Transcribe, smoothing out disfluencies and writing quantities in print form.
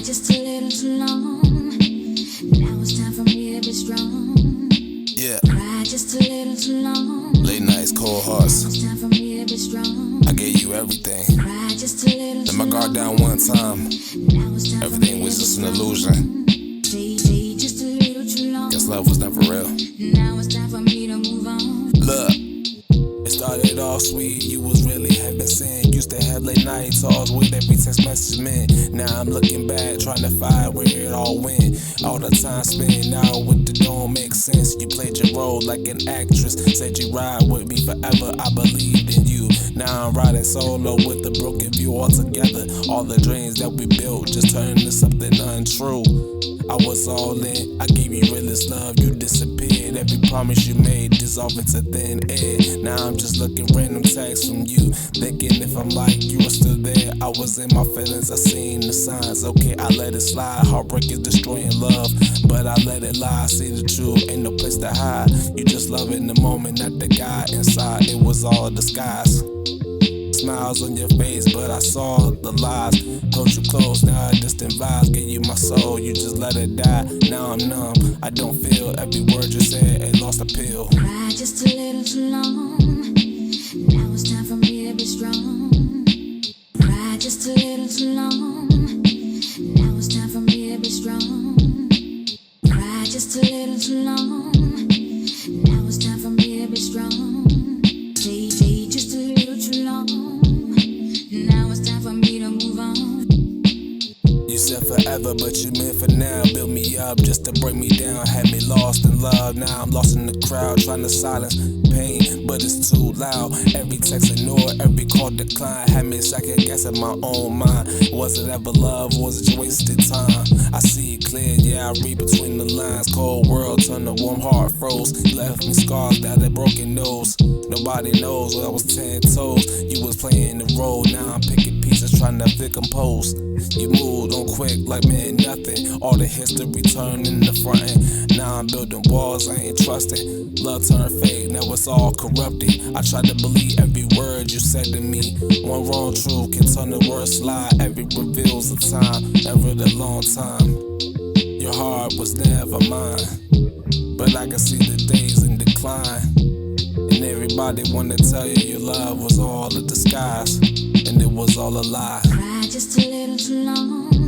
Cried just a little too long. Now it's time for me to be strong. Yeah. Cried just a little too long. Late nights, cold hearts. Now it's time for me to be strong. I gave you everything. Cried just a little Let too my long. guard down one time. Now it's time Everything for me was to just be an strong. illusion. Stay just a little too long. Guess love was never real. Now it's time for me to move on. Look, it started off sweet. You was really heaven sent. Used to have late night talks with every text message meant. Now I'm looking back, trying to find where it all went. All the time spent now with the don't make sense. You played your role like an actress. Said you ride with me forever. I believed in you. Now I'm riding solo with the broken view altogether. All the dreams that we built just turned into something untrue. I was all in, I gave you realest love, you disappeared. Every promise you made dissolved into thin air. Now I'm just looking random texts from you, thinking if I'm like you were still there. I was in my feelings, I seen the signs. Okay, I let it slide, heartbreak is destroying love, but I let it lie. I see the truth, ain't no place to hide. You just love in the moment, not the guy inside. It was all a disguise. Smiles on your face, but I saw the lies. Hold you close, now I distant vibes. Gave you my soul, you just let it die. Now I'm numb, I don't feel every word you said, it lost appeal. Cried just a little too long. Now it's time for me to be strong. Cried just a little too long. Now it's time for me to be strong. Cried just a little too long. Now it's time for me to be strong. Stay just a little too long. Now it's time for me to move on. You said forever, but you meant for now. Built me up just to break me down. Had me lost in love, now I'm lost in the crowd. Trying to silence pain, but it's too loud. Every text ignored, every call declined. Had me second guessing my own mind. Was it ever love, or was it wasted time? I see it clear, yeah, I read between the lines. Cold world turned to warm heart froze. Left me scars that a broken nose. Nobody knows what I was 10 toes. You was playing the role, now I'm picking pieces, trying to decompose. You moved on quick like man nothing. All the history turned in the front end. Now I'm building walls I ain't trusting. Love turned fake, now it's all corrupted. I tried to believe every word you said to me. One wrong truth can turn the worst lie. Every reveals the time, never the long time. Your heart was never mine, but I can see the days in decline. And everybody wanna tell you your love was all a disguise, and it was all a lie. Cried just a little too long.